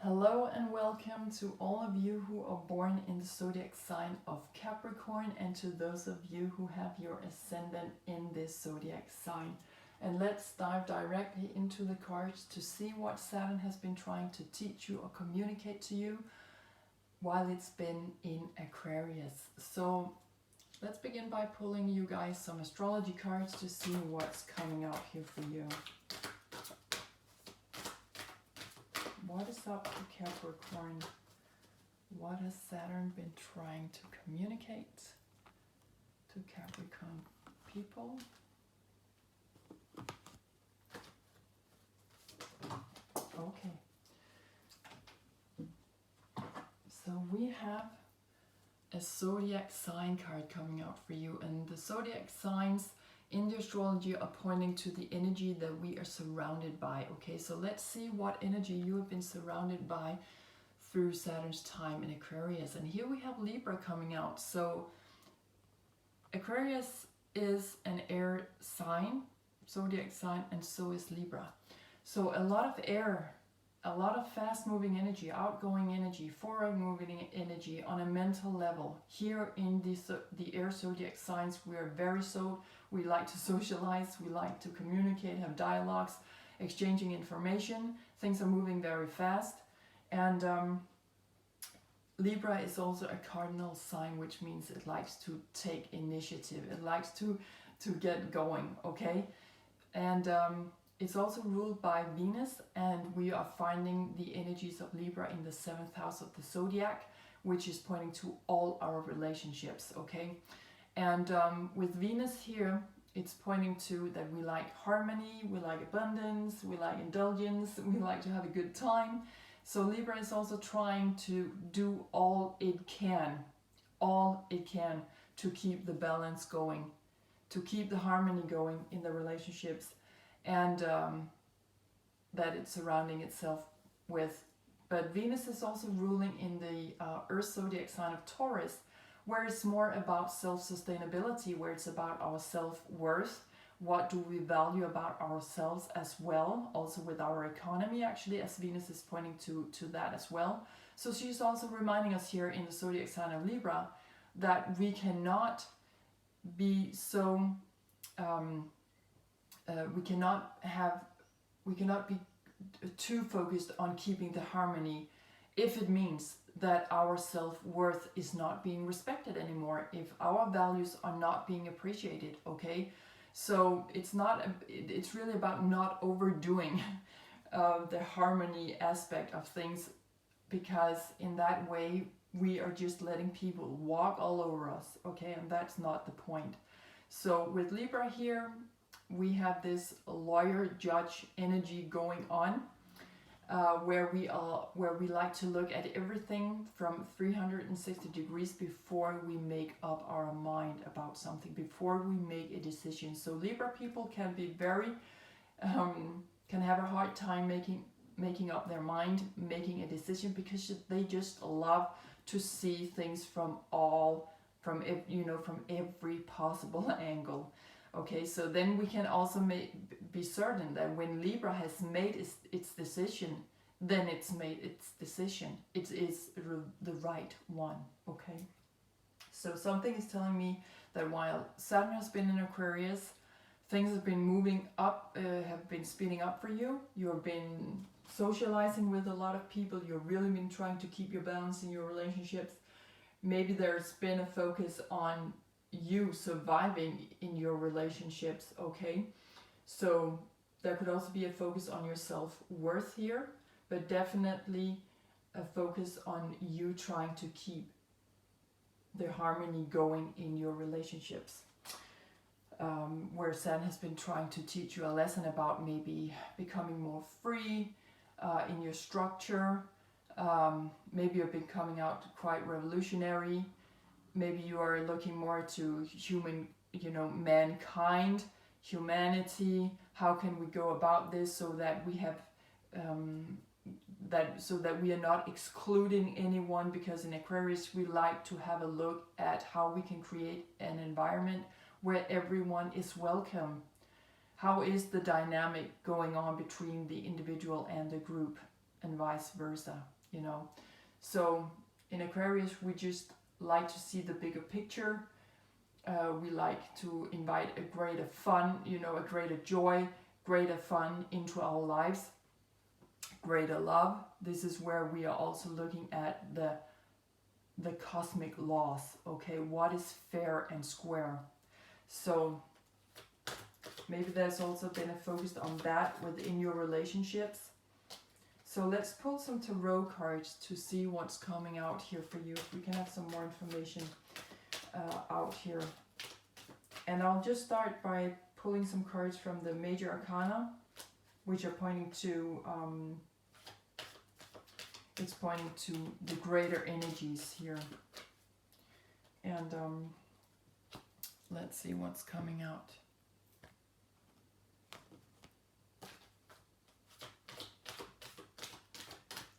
Hello and welcome to all of you who are born in the zodiac sign of Capricorn and to those of you who have your ascendant in this zodiac sign. And let's dive directly into the cards to see what Saturn has been trying to teach you or communicate to you while it's been in Aquarius. So let's begin by pulling you guys some astrology cards to see what's coming out here for you. What is up to Capricorn? What has Saturn been trying to communicate to Capricorn people? Okay. So we have a zodiac sign card coming out for you, and the zodiac signs in the astrology are pointing to the energy that we are surrounded by. Okay, so let's see what energy you have been surrounded by through Saturn's time in Aquarius. And here we have Libra coming out. So Aquarius is an air sign, zodiac sign, and so is Libra. So a lot of air, a lot of fast moving energy, outgoing energy, forward moving energy on a mental level. Here in the air zodiac signs, we are we like to socialize, we like to communicate, have dialogues, exchanging information. Things are moving very fast. And Libra is also a cardinal sign, which means it likes to take initiative. It likes to get going, okay? And it's also ruled by Venus, and we are finding the energies of Libra in the 7th house of the zodiac, which is pointing to all our relationships, okay? And with Venus here, it's pointing to that we like harmony, we like abundance, we like indulgence, we like to have a good time. So Libra is also trying to do all it can to keep the balance going, to keep the harmony going in the relationships, and that it's surrounding itself with. But Venus is also ruling in the Earth zodiac sign of Taurus, where it's more about self-sustainability, where it's about our self-worth. What do we value about ourselves as well, also with our economy, actually, as Venus is pointing to that as well. So she's also reminding us here in the zodiac sign of Libra that we cannot be so we cannot be too focused on keeping the harmony if it means that our self-worth is not being respected anymore, if our values are not being appreciated, okay? So it's really about not overdoing the harmony aspect of things, because in that way we are just letting people walk all over us, okay? And that's not the point. So with Libra here, we have this lawyer judge energy going on, where we like to look at everything from 360 degrees before we make up our mind about something, before we make a decision. So Libra people can be very can have a hard time making up their mind, making a decision, because they just love to see things from every possible angle. Okay, so then we can also be certain that when Libra has made its decision, then it's made its decision. It is the right one, okay? So something is telling me that while Saturn has been in Aquarius, things have been moving up, have been speeding up for you. You've been socializing with a lot of people. You've really been trying to keep your balance in your relationships. Maybe there's been a focus on you surviving in your relationships, okay? So there could also be a focus on your self-worth here, but definitely a focus on you trying to keep the harmony going in your relationships, where Saturn has been trying to teach you a lesson about maybe becoming more free in your structure. Maybe you've been coming out quite revolutionary. Maybe you are looking more to mankind, humanity. How can we go about this so that we have so that we are not excluding anyone? Because in Aquarius we like to have a look at how we can create an environment where everyone is welcome. How is the dynamic going on between the individual and the group? and vice versa, you know. So in Aquarius, we just like to see the bigger picture. We like to invite a greater fun, you know, a greater joy, greater fun into our lives, greater love. This is where we are also looking at the cosmic laws, okay? What is fair and square? So maybe there's also been a focus on that within your relationships. So let's pull some tarot cards to see what's coming out here for you. If we can have some more information out here. And I'll just start by pulling some cards from the major arcana, which are pointing to, it's pointing to the greater energies here. And let's see what's coming out.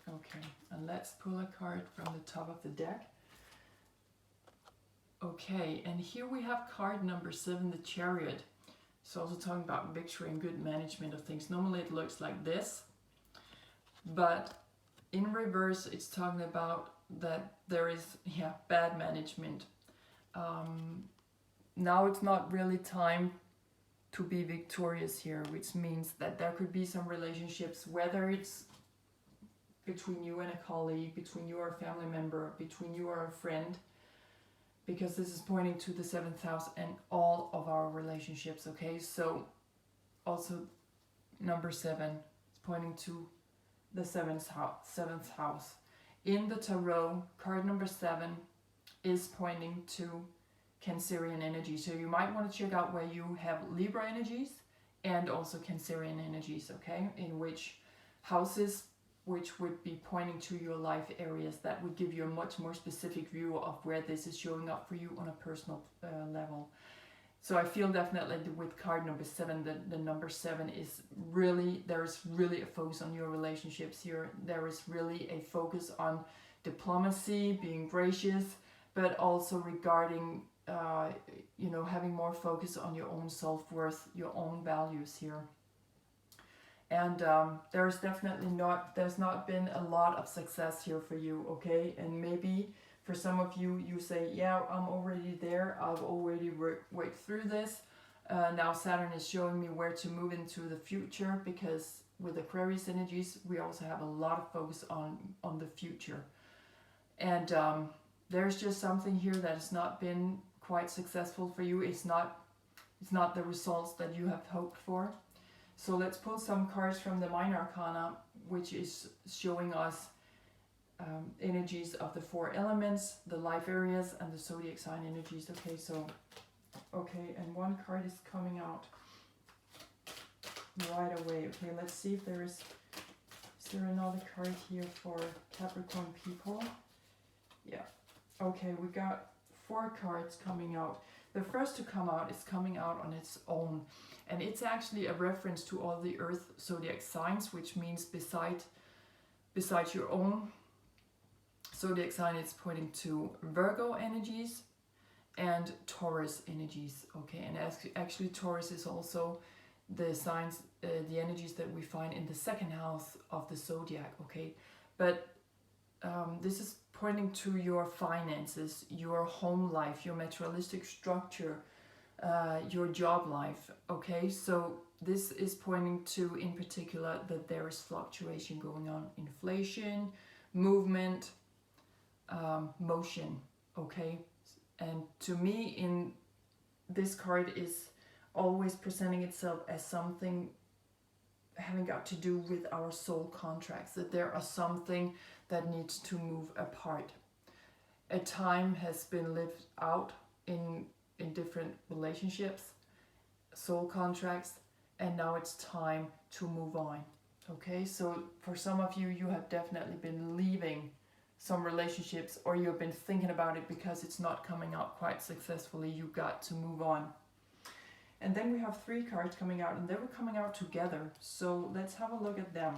Okay, and let's pull a card from the top of the deck. Okay, and here we have card number 7, the Chariot. It's also talking about victory and good management of things. Normally it looks like this, but in reverse it's talking about that there is bad management. Now it's not really time to be victorious here, which means that there could be some relationships, whether it's between you and a colleague, between you or a family member, between you or a friend, because this is pointing to the 7th house and all of our relationships, okay? So also number 7 is pointing to the 7th house. In the tarot, card number 7 is pointing to Cancerian energy. So you might want to check out where you have Libra energies and also Cancerian energies, okay? In which houses, which would be pointing to your life areas. That would give you a much more specific view of where this is showing up for you on a personal level. So I feel definitely with card number 7, the number 7 is really, there's really a focus on your relationships here. There is really a focus on diplomacy, being gracious, but also regarding, you know, having more focus on your own self-worth, your own values here. And there's not been a lot of success here for you, okay? And maybe for some of you, you say, yeah, I'm already there. I've already worked through this. Now Saturn is showing me where to move into the future, because with Aquarius energies, we also have a lot of focus on the future. And there's just something here that has not been quite successful for you. It's not the results that you have hoped for. So let's pull some cards from the minor arcana, which is showing us energies of the 4 elements, the life areas, and the zodiac sign energies. Okay, so, okay, and one card is coming out right away. Okay, let's see if is there another card here for Capricorn people? Yeah. Okay, we got 4 cards coming out. The first to come out is coming out on its own. And it's actually a reference to all the Earth zodiac signs, which means besides your own zodiac sign, it's pointing to Virgo energies and Taurus energies. Okay, and actually Taurus is also the signs, the energies that we find in the 2nd house of the zodiac. Okay, but this is pointing to your finances, your home life, your materialistic structure, your job life. Okay, so this is pointing to, in particular, that there is fluctuation going on, inflation, movement, motion. Okay, and to me, in this card is always presenting itself as something having got to do with our soul contracts, that there are something that needs to move apart. A time has been lived out in different relationships, soul contracts, and now it's time to move on. Okay, so for some of you, you have definitely been leaving some relationships, or you've been thinking about it because it's not coming out quite successfully. You got to move on. And then we have 3 cards coming out, and they were coming out together. So let's have a look at them.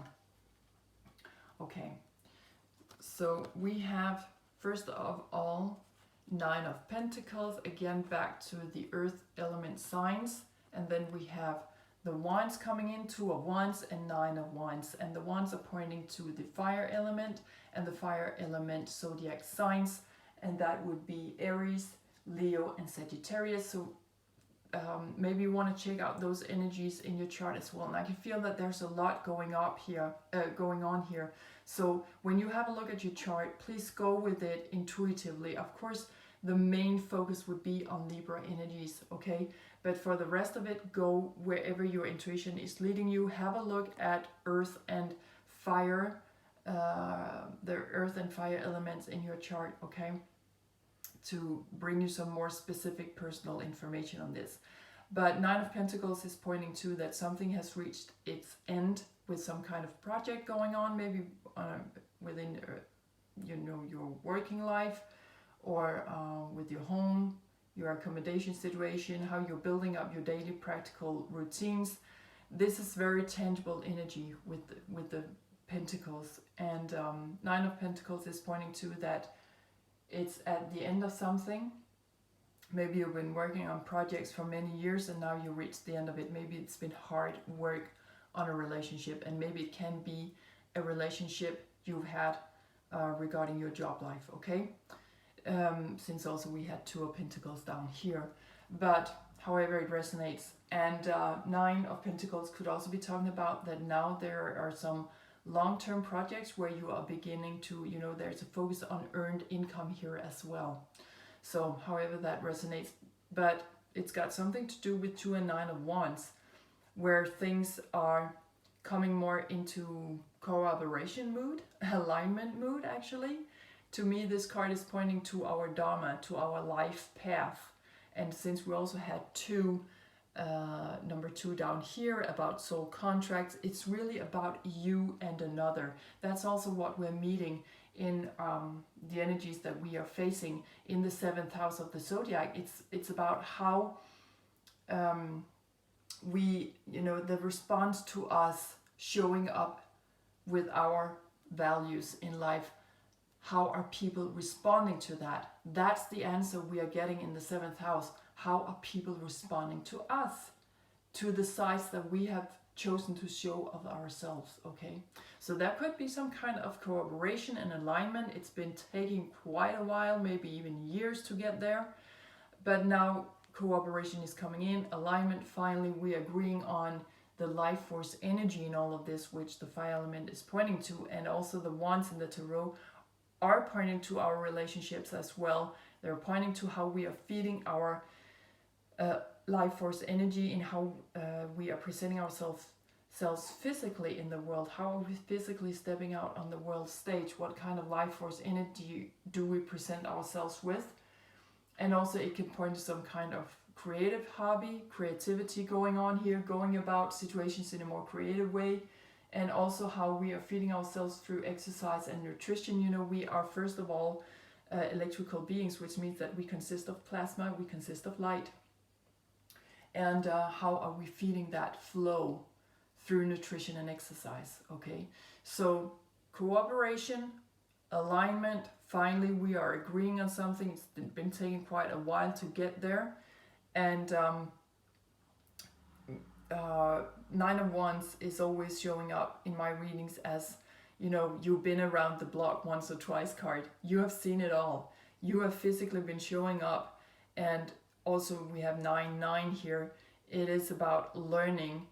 Okay, so we have, first of all, 9 of Pentacles, again back to the Earth element signs. And then we have the Wands coming in, 2 of Wands and 9 of Wands. And the Wands are pointing to the fire element and the fire element zodiac signs. And that would be Aries, Leo and Sagittarius. So maybe you want to check out those energies in your chart as well. And I can feel that there's a lot going on here. So when you have a look at your chart, please go with it intuitively. Of course, the main focus would be on Libra energies, okay? But for the rest of it, go wherever your intuition is leading you. Have a look at earth and fire, the earth and fire elements in your chart, okay? To bring you some more specific personal information on this. But 9 of Pentacles is pointing to that something has reached its end with some kind of project going on, maybe within your working life, or with your home, your accommodation situation, how you're building up your daily practical routines. This is very tangible energy with the Pentacles. And 9 of Pentacles is pointing to that it's at the end of something. Maybe you've been working on projects for many years and now you reach the end of it. Maybe it's been hard work on a relationship, and maybe it can be a relationship you've had regarding your job life, okay? Since also we had 2 of Pentacles down here. But however it resonates. And 9 of Pentacles could also be talking about that now there are some long-term projects where you are beginning to, there's a focus on earned income here as well. So however that resonates, but it's got something to do with 2 and 9 of Wands, where things are coming more into cooperation mood, alignment mood actually. To me, this card is pointing to our Dharma, to our life path. And since we also had number 2 down here about soul contracts, it's really about you and another. That's also what we're meeting in the energies that we are facing in the 7th house of the zodiac. It's about how we, the response to us showing up with our values in life. How are people responding to that? That's the answer we are getting in the 7th house. How are people responding to us, to the sides that we have chosen to show of ourselves, okay? So that could be some kind of cooperation and alignment. It's been taking quite a while, maybe even years to get there. But now cooperation is coming in, alignment, finally we are agreeing on the life force energy in all of this, which the fire element is pointing to, and also the Wands in the Tarot are pointing to our relationships as well. They're pointing to how we are feeding our life force energy and how we are presenting ourselves physically in the world. How are we physically stepping out on the world stage? What kind of life force energy do we present ourselves with? And also it can point to some kind of creative hobby, creativity going on here, going about situations in a more creative way. And also how we are feeding ourselves through exercise and nutrition. We are first of all electrical beings, which means that we consist of plasma, we consist of light. And how are we feeding that flow through nutrition and exercise, okay? So cooperation, alignment, finally we are agreeing on something. It's been taking quite a while to get there. And 9 of Wands is always showing up in my readings as, you've been around the block once or twice card. You have seen it all. You have physically been showing up. And also we have 9-9 here. It is about learning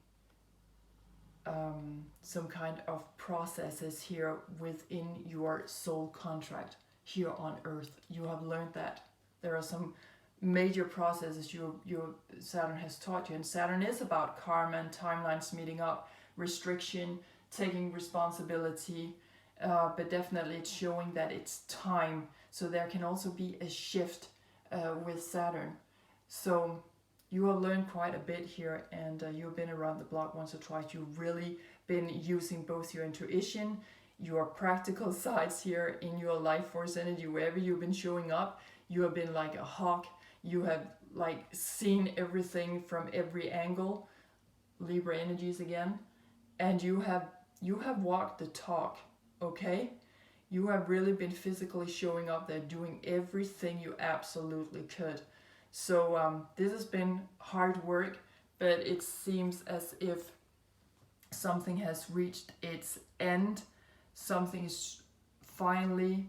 some kind of processes here within your soul contract here on Earth. You have learned that. There are some major processes your Saturn has taught you, and Saturn is about karma and timelines meeting up, restriction, taking responsibility, but definitely it's showing that it's time. So there can also be a shift with Saturn. So you have learned quite a bit here, and you've been around the block once or twice. You've really been using both your intuition, your practical sides here in your life force energy. Wherever you've been showing up, you have been like a hawk. You have seen everything from every angle, Libra energies again, and you have walked the talk, okay? You have really been physically showing up there, doing everything you absolutely could. So this has been hard work, but it seems as if something has reached its end. Something is finally,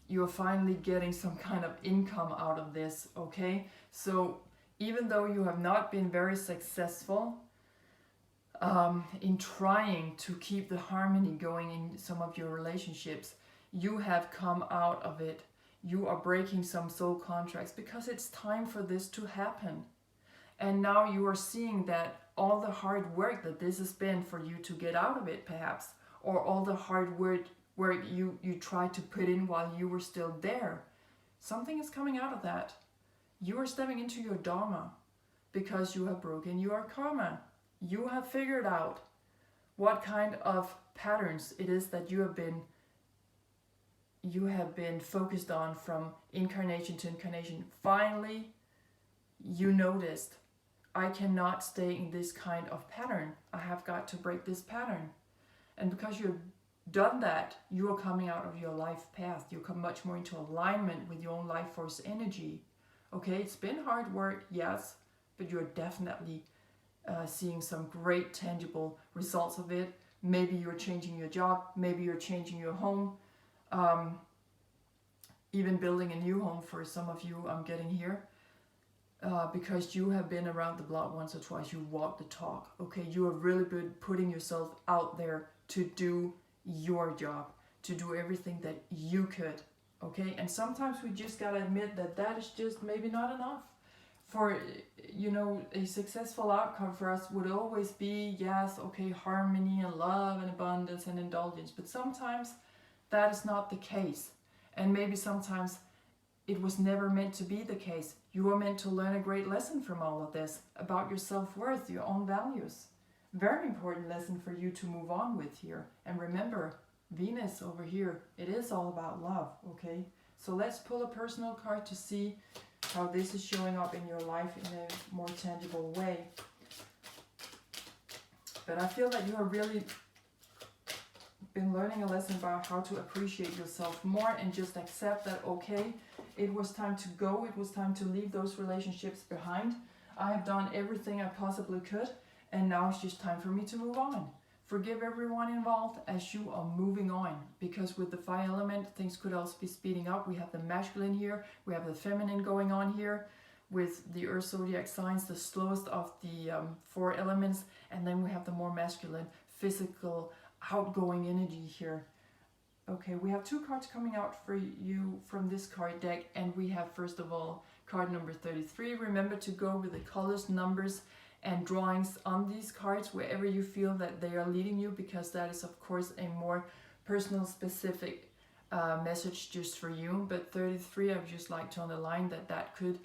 you're finally getting some kind of income out of this, okay? So even though you have not been very successful in trying to keep the harmony going in some of your relationships, you have come out of it. You are breaking some soul contracts because it's time for this to happen. And now you are seeing that all the hard work that this has been for you to get out of it, perhaps, or all the hard work you tried to put in while you were still there, something is coming out of that. You are stepping into your dharma because you have broken your karma. You have figured out what kind of patterns it is that you have been focused on from incarnation to incarnation. Finally, you noticed, I cannot stay in this kind of pattern. I have got to break this pattern. And because you've done that, you are coming out of your life path. You come much more into alignment with your own life force energy. Okay, it's been hard work, yes, but you're definitely seeing some great tangible results of it. Maybe you're changing your job, maybe you're changing your home, even building a new home for some of you I'm getting here. Because you have been around the block once or twice, you walk the talk, okay? You have really been putting yourself out there to do your job, to do everything that you could, okay? And sometimes we just gotta admit that that is just maybe not enough. For, you know, a successful outcome for us would always be, yes, okay, harmony and love and abundance and indulgence, but sometimes that is not the case. And maybe sometimes it was never meant to be the case. You were meant to learn a great lesson from all of this about your self-worth, your own values. Very important lesson for you to move on with here. And remember, Venus over here, it is all about love, okay? So let's pull a personal card to see how this is showing up in your life in a more tangible way. But I feel that you have really been learning a lesson about how to appreciate yourself more and just accept that, okay, it was time to go, it was time to leave those relationships behind. I have done everything I possibly could, and now it's just time for me to move on. Forgive everyone involved as you are moving on, because with the fire element, things could also be speeding up. We have the masculine here, we have the feminine going on here, with the Earth zodiac signs, the slowest of the 4 elements, and then we have the more masculine, physical, outgoing energy here. Okay, we have 2 cards coming out for you from this card deck, and we have, first of all, card number 33. Remember to go with the colors, numbers, and drawings on these cards wherever you feel that they are leading you, because that is, of course, a more personal, specific message just for you. But 33, I would just like to underline that could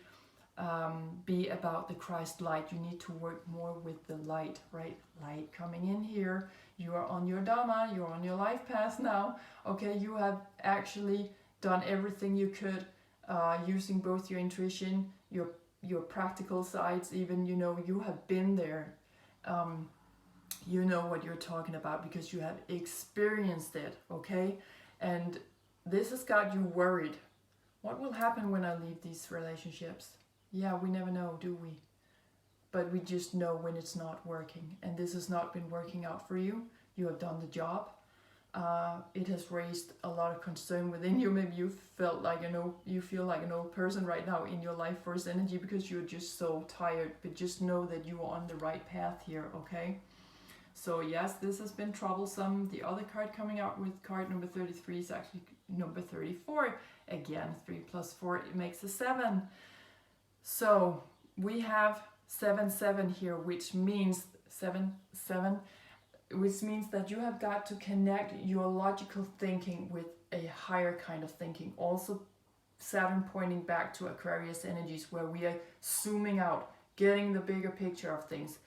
be about the Christ light. You need to work more with the light, right? Light coming in here. You are on your Dharma, you're on your life path now. Okay, you have actually done everything you could using both your intuition, your practical sides, even, you know, you have been there. You know what you're talking about because you have experienced it, okay? And this has got you worried. What will happen when I leave these relationships? Yeah, we never know, do we? But we just know when it's not working. And this has not been working out for you. You have done the job. It has raised a lot of concern within you. Maybe you felt like, you feel like an old person right now in your life force energy because you're just so tired. But just know that you are on the right path here, okay? So yes, this has been troublesome. The other card coming out with card number 33 is actually number 34. Again, 3 plus 4, it makes a 7. So we have 7-7 here, which means 7-7, which means that you have got to connect your logical thinking with a higher kind of thinking. Also, Saturn pointing back to Aquarius energies, where we are zooming out, getting the bigger picture of things,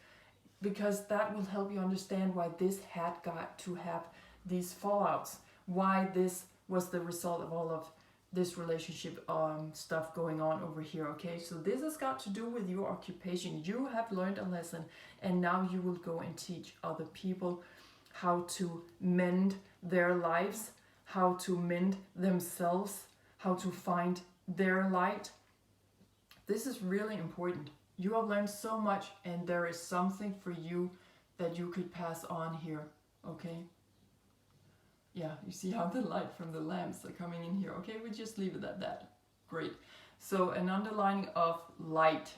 because that will help you understand why this had got to have these fallouts, why this was the result of all of this relationship stuff going on over here, okay? So this has got to do with your occupation. You have learned a lesson, and now you will go and teach other people how to mend their lives, how to mend themselves, how to find their light. This is really important. You have learned so much, and there is something for you that you could pass on here, okay? Yeah, you see how the light from the lamps are coming in here. Okay, we just leave it at that. Great. So an underlining of light.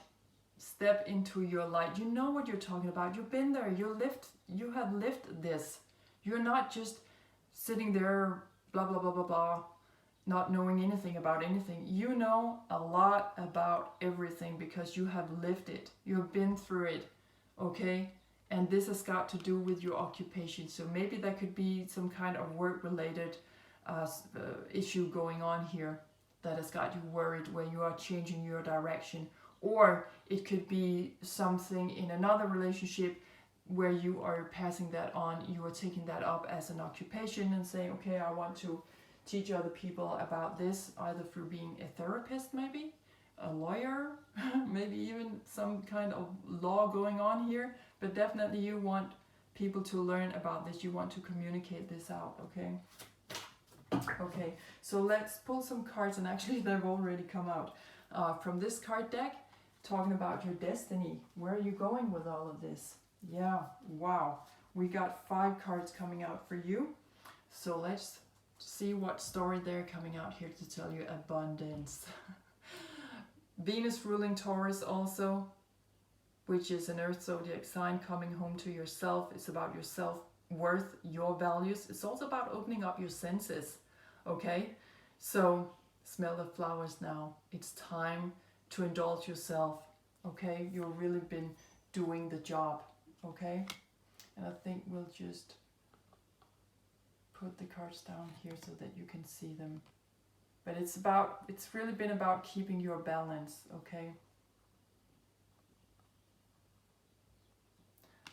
Step into your light. You know what you're talking about. You've been there. You have lived this. You're not just sitting there, blah, blah, blah, blah, blah, not knowing anything about anything. You know a lot about everything because you have lived it. You've been through it, okay? And this has got to do with your occupation. So maybe that could be some kind of work-related issue going on here that has got you worried, where you are changing your direction. Or it could be something in another relationship where you are passing that on. You are taking that up as an occupation and saying, okay, I want to teach other people about this, either through being a therapist, maybe a lawyer, maybe even some kind of law going on here. But definitely you want people to learn about this. You want to communicate this out, okay? Okay, so let's pull some cards, and actually they've already come out from this card deck, talking about your destiny. Where are you going with all of this? Yeah, wow. We got 5 cards coming out for you. So let's see what story they're coming out here to tell you. Abundance. Venus ruling Taurus also, which is an earth zodiac sign, coming home to yourself. It's about your self-worth, your values. It's also about opening up your senses, okay? So smell the flowers now. It's time to indulge yourself, okay? You've really been doing the job, okay? And I think we'll just put the cards down here so that you can see them. But it's really been about keeping your balance, okay?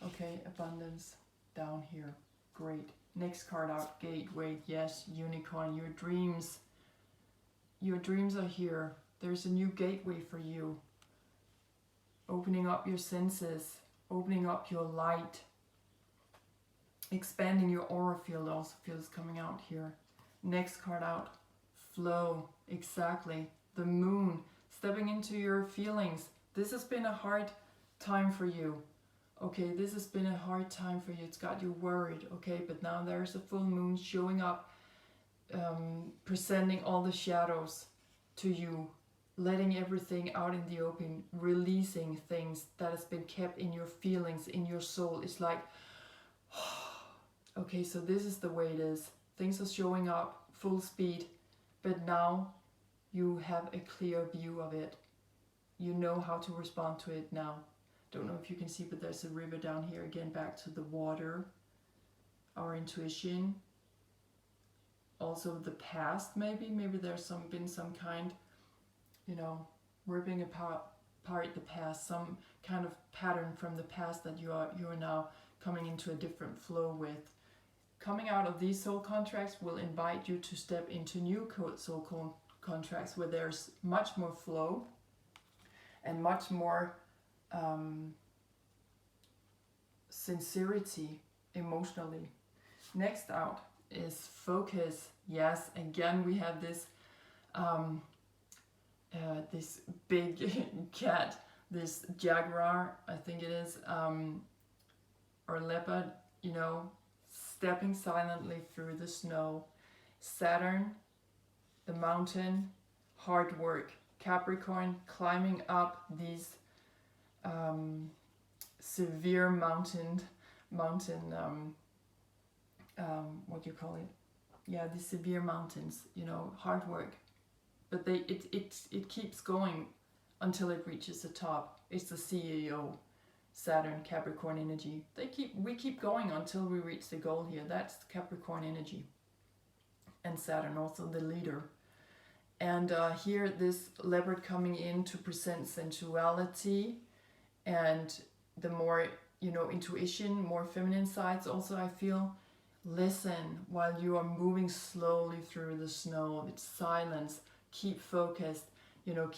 Okay, abundance down here. Great. Next card out, gateway. Yes, unicorn, your dreams. Your dreams are here. There's a new gateway for you. Opening up your senses, opening up your light, expanding your aura field also feels coming out here. Next card out, flow. Exactly. The moon, stepping into your feelings. This has been a hard time for you. Okay, this has been a hard time for you. It's got you worried, okay? But now there's a full moon showing up, presenting all the shadows to you, letting everything out in the open, releasing things that has been kept in your feelings, in your soul. It's like, okay, so this is the way it is. Things are showing up full speed, but now you have a clear view of it. You know how to respond to it now. Don't know if you can see, but there's a river down here. Again, back to the water, our intuition. Also the past, maybe there's been some kind, you know, ripping apart the past, some kind of pattern from the past that you are now coming into a different flow with. Coming out of these soul contracts will invite you to step into new soul contracts where there's much more flow and much more sincerity emotionally. Next out is focus. Yes, again we have this this big cat, this jaguar, I think it is, or leopard, you know, stepping silently through the snow. Saturn, the mountain, hard work. Capricorn, climbing up these severe mountain, what do you call it? Yeah, these severe mountains, you know, hard work. But it keeps going until it reaches the top. It's the CEO, Saturn, Capricorn energy. We keep going until we reach the goal here. That's Capricorn energy. And Saturn, also the leader. And here, this leopard coming in to present sensuality and the more, you know, intuition, more feminine sides also, I feel. Listen while you are moving slowly through the snow. It's silence. Keep focused, you know,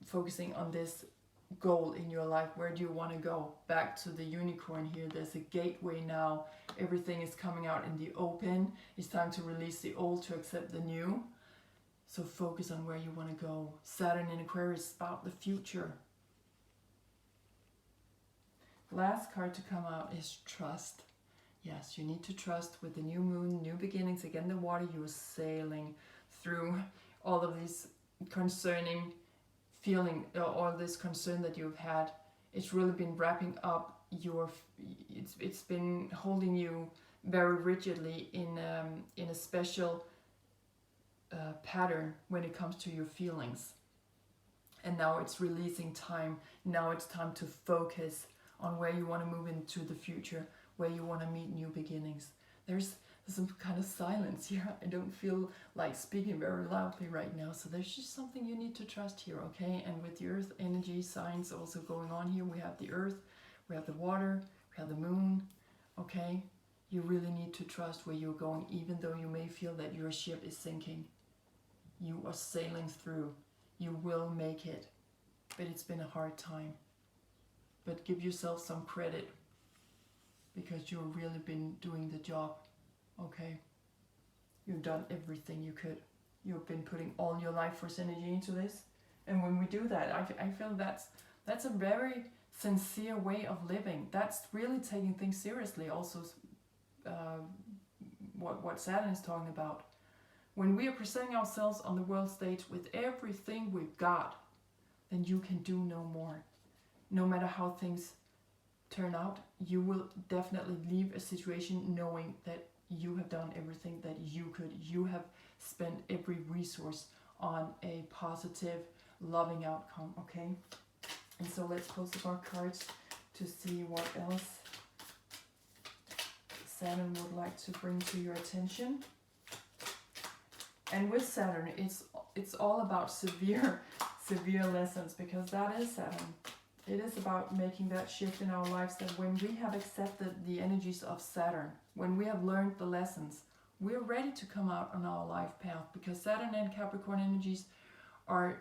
focusing on this goal in your life. Where do you want to go? Back to the unicorn here. There's a gateway now. Everything is coming out in the open. It's time to release the old to accept the new. So focus on where you want to go. Saturn in Aquarius is about the future. last card to come out is trust. Yes, you need to trust with the new moon, new beginnings. Again, the water, you are sailing through all of these concerning feeling, all this concern that you've had. It's really been wrapping up your, it's been holding you very rigidly in a special pattern when it comes to your feelings. And now it's releasing time. Now it's time to focus on where you want to move into the future, where you want to meet new beginnings. There's some kind of silence here. I don't feel like speaking very loudly right now, so there's just something you need to trust here, okay? And with the earth energy signs also going on here, we have the earth, we have the water, we have the moon, okay? You really need to trust where you're going, even though you may feel that your ship is sinking. You are sailing through. You will make it, but it's been a hard time. But give yourself some credit, because you've really been doing the job, okay? You've done everything you could. You've been putting all your life force energy into this. And when we do that, I feel that's a very sincere way of living. That's really taking things seriously. Also, what Saturn is talking about. When we are presenting ourselves on the world stage with everything we've got, then you can do no more. No matter how things turn out, you will definitely leave a situation knowing that you have done everything that you could. You have spent every resource on a positive, loving outcome, okay? And so let's pull some more cards to see what else Saturn would like to bring to your attention. And with Saturn, it's all about severe lessons, because that is Saturn. It is about making that shift in our lives, that when we have accepted the energies of Saturn, when we have learned the lessons, we're ready to come out on our life path, because Saturn and Capricorn energies are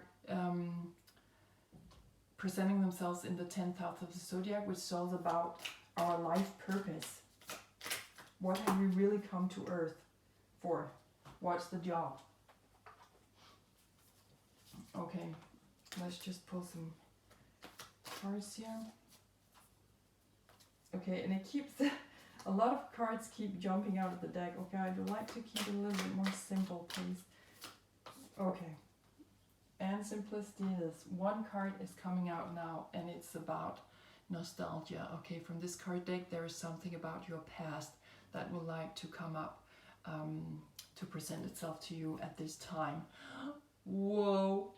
presenting themselves in the 10th house of the zodiac, which is all about our life purpose. What have we really come to Earth for? What's the job? Okay, let's just pull some cards here. Okay, and it keeps a lot of cards keep jumping out of the deck. Okay, I'd like to keep it a little bit more simple, please. Okay, and simplicity is one card is coming out now, and it's about nostalgia. Okay, from this card deck, there is something about your past that would like to come up, to present itself to you at this time. Whoa,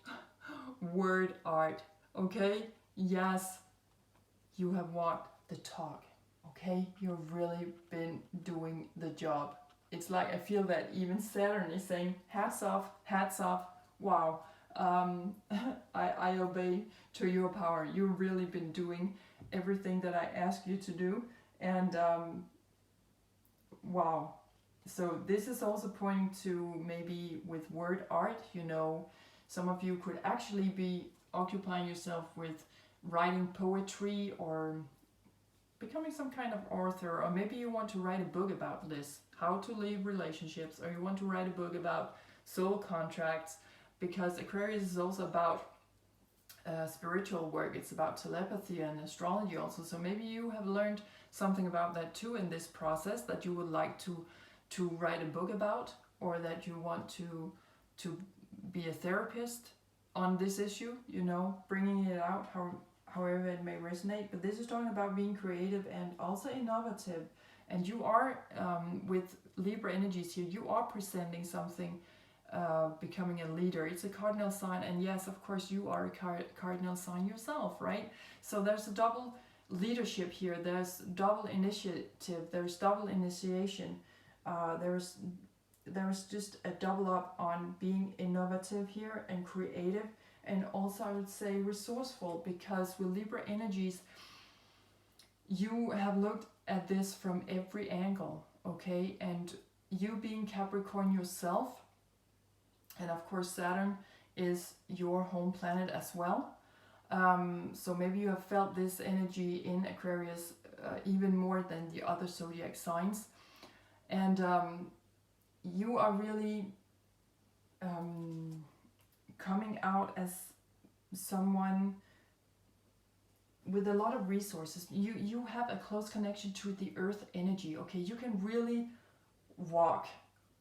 word art, okay? Yes, you have walked the talk, okay? You've really been doing the job. It's like I feel that even Saturn is saying, hats off, wow, I obey to your power. You've really been doing everything that I asked you to do, and wow. So this is also pointing to maybe with word art, you know, some of you could actually be occupying yourself with writing poetry or becoming some kind of author, or maybe you want to write a book about this, how to leave relationships, or you want to write a book about soul contracts, because Aquarius is also about spiritual work. It's about telepathy and astrology also. So maybe you have learned something about that too in this process that you would like to write a book about, or that you want to be a therapist on this issue, you know, bringing it out however it may resonate. But this is talking about being creative and also innovative. And you are, with Libra energies here, you are presenting something, becoming a leader. It's a cardinal sign, and yes, of course, you are a cardinal sign yourself, right? So there's a double leadership here. There's double initiative. There's double initiation. There's just a double up on being innovative here and creative, and also I would say resourceful, because with Libra energies, you have looked at this from every angle, okay? And you being Capricorn yourself, and of course Saturn is your home planet as well. So maybe you have felt this energy in Aquarius even more than the other zodiac signs. And you are really coming out as someone with a lot of resources. You have a close connection to the earth energy, okay? You can really walk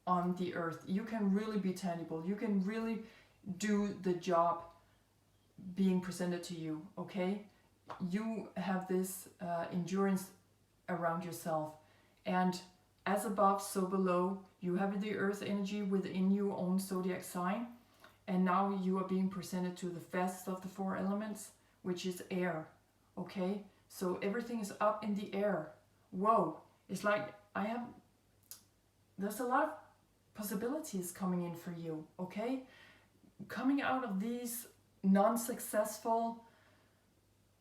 on the earth. You can really be tangible. You can really do the job being presented to you, okay? You have this endurance around yourself, and as above so below, you have the earth energy within your own zodiac sign, and now you are being presented to the fastest of the 4 elements, which is air, okay? So everything is up in the air. Whoa, it's like there's a lot of possibilities coming in for you, okay? Coming out of these non-successful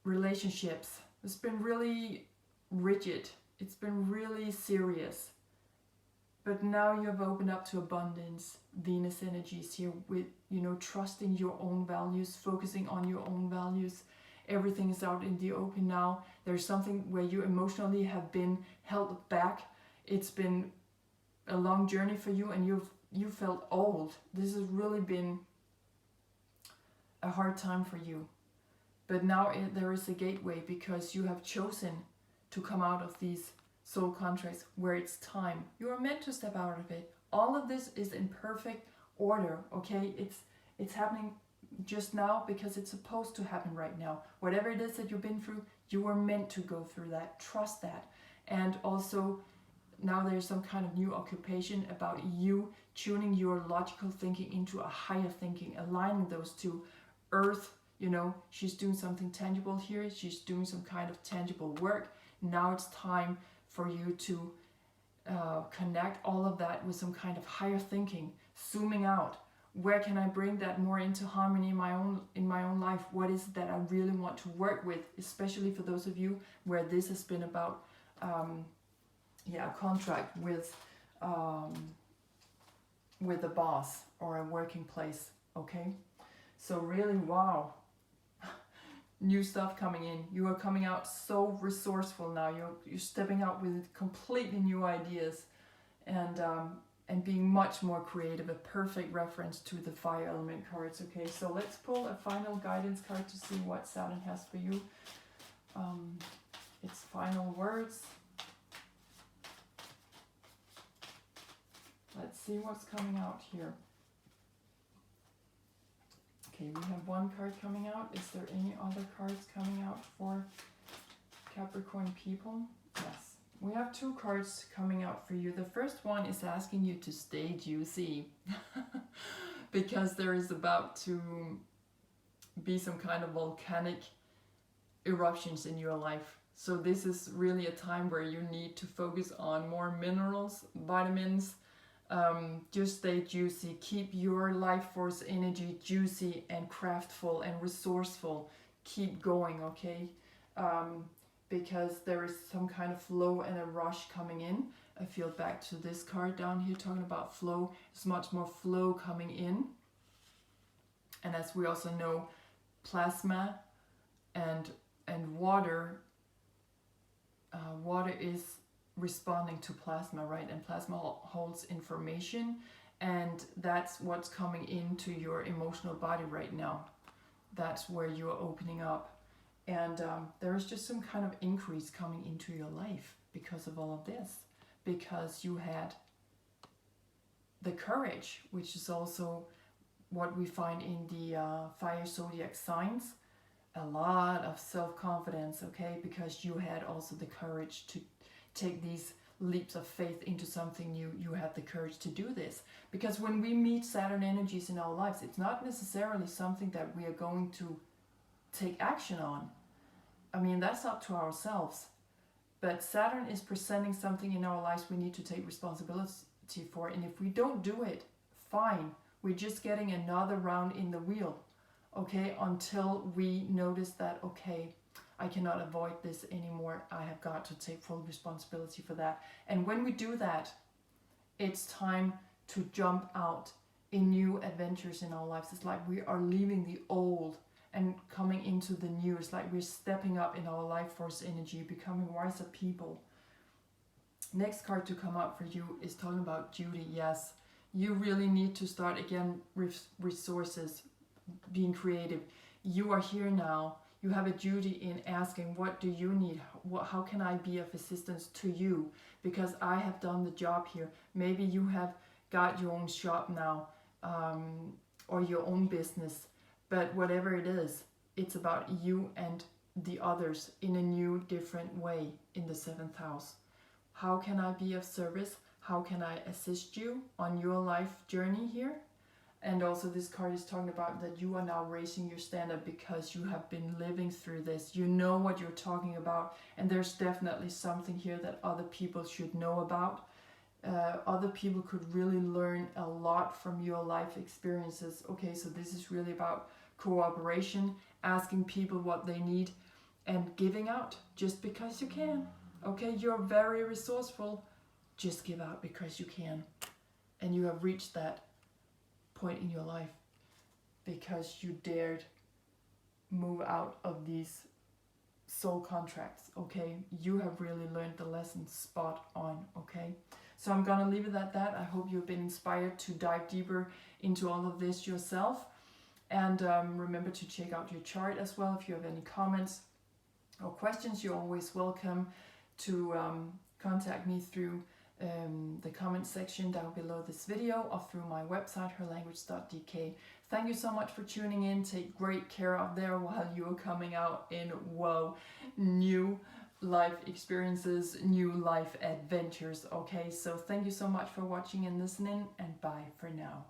relationships, it's been really rigid, it's been really serious, but now you have opened up to abundance. Venus energies here with, you know, trusting your own values, focusing on your own values. Everything is out in the open now. There's something where you emotionally have been held back. It's been a long journey for you, and you felt old. This has really been a hard time for you. But now there is a gateway, because you have chosen to come out of these soul contracts where it's time. You are meant to step out of it. All of this is in perfect order, okay? It's happening just now because it's supposed to happen right now. Whatever it is that you've been through, you were meant to go through that. Trust that. And also, now there's some kind of new occupation about you tuning your logical thinking into a higher thinking, aligning those two. Earth, you know, she's doing something tangible here. She's doing some kind of tangible work. Now it's time for you to connect all of that with some kind of higher thinking, zooming out. Where can I bring that more into harmony in my own life? What is it that I really want to work with, especially for those of you where this has been about a contract with a boss or a working place, okay? So really, wow, new stuff coming in. You are coming out so resourceful now. You're stepping out with completely new ideas, and being much more creative. A perfect reference to the fire element cards. Okay, so let's pull a final guidance card to see what Saturn has for you. Its final words. Let's see what's coming out here. Okay, we have one card coming out. Is there any other cards coming out for Capricorn people? Yes. We have 2 cards coming out for you. The first one is asking you to stay juicy because there is about to be some kind of volcanic eruptions in your life. So this is really a time where you need to focus on more minerals, vitamins. Just stay juicy. Keep your life force energy juicy and craftful and resourceful. Keep going, okay? Because there is some kind of flow and a rush coming in. I feel back to this card down here talking about flow. There's much more flow coming in. And as we also know, plasma and water, water is responding to plasma, right? And plasma holds information, and that's what's coming into your emotional body right now. That's where you're opening up. And there is just some kind of increase coming into your life because of all of this. Because you had the courage, which is also what we find in the fire zodiac signs. A lot of self-confidence, okay? Because you had also the courage to take these leaps of faith into something new. You had the courage to do this. Because when we meet Saturn energies in our lives, it's not necessarily something that we are going to take action on. I mean, that's up to ourselves. But Saturn is presenting something in our lives we need to take responsibility for. And if we don't do it, fine. We're just getting another round in the wheel, okay? Until we notice that, okay, I cannot avoid this anymore. I have got to take full responsibility for that. And when we do that, it's time to jump out in new adventures in our lives. It's like we are leaving the old and coming into the new. It's like we're stepping up in our life force energy, becoming wiser people. Next card to come up for you is talking about duty. Yes, you really need to start again with resources, being creative. You are here now. You have a duty in asking, what do you need? How can I be of assistance to you? Because I have done the job here. Maybe you have got your own shop now, or your own business. But whatever it is, it's about you and the others in a new, different way in the 7th house. How can I be of service? How can I assist you on your life journey here? And also this card is talking about that you are now raising your standard because you have been living through this. You know what you're talking about, and there's definitely something here that other people should know about. Other people could really learn a lot from your life experiences. Okay, so this is really about cooperation, asking people what they need, and giving out just because you can. Okay, you're very resourceful. Just give out because you can. And you have reached that point in your life because you dared move out of these soul contracts. Okay, you have really learned the lesson spot on. Okay, so I'm gonna leave it at that. I hope you've been inspired to dive deeper into all of this yourself, and remember to check out your chart as well. If you have any comments or questions, you're always welcome to contact me through the comment section down below this video or through my website herlanguage.dk. Thank you so much for tuning in. Take great care out there while you're coming out in new life experiences, new life adventures. Okay, so thank you so much for watching and listening, and bye for now.